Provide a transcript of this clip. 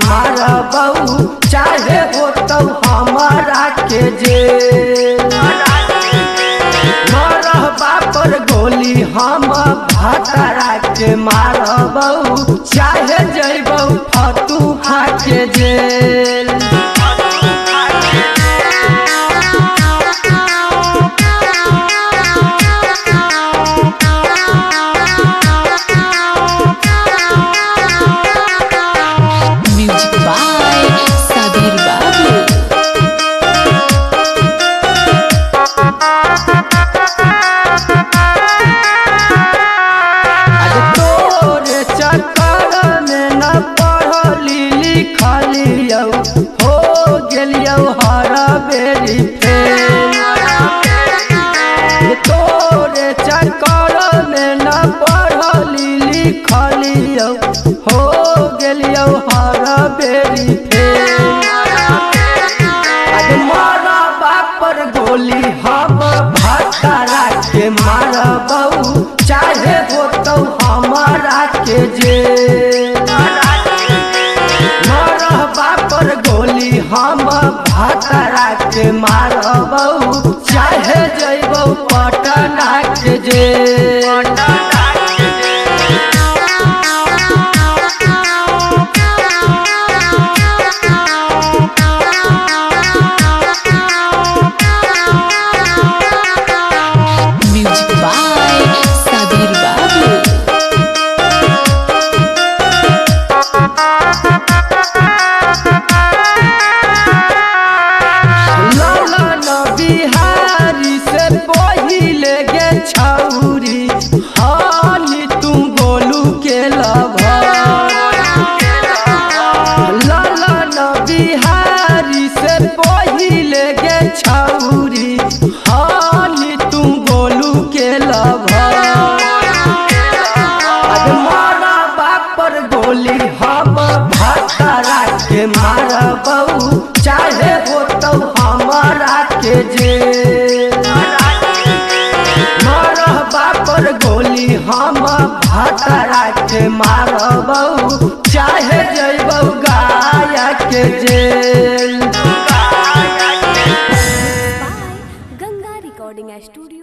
मारबऊ चाहे हो तो हमारा के जेल मरबा पर गोली हम भतरा के मारबऊ चाहे जइबऊ फतूहा के जेल। हो गेलियो हरा बेरी फेल तोरे चक्कर में न पढ़ली लिखलियो हो गेलियो हरा बेरी फेल मरबा पर गोली हम भतरा के मारबऊ चाहे हो तो हमारा के जेल पर गोली हम भतरा के मारबऊ चाहे जइबऊ पटना के जेल। बिहारी से पहिले गे छौरी हाली तुम गोलू के लभर ललन बिहारी से पहिले गे छौरी हाली तुम गोलू के लभर मरबा पर गोली हम भतरा के मारबऊ चाहे हो तो हमारा के जेल मरबा पर गोली हम भतरा के मारबऊ चाहे जइबऊ गाया के जेल। Ganga recording studio.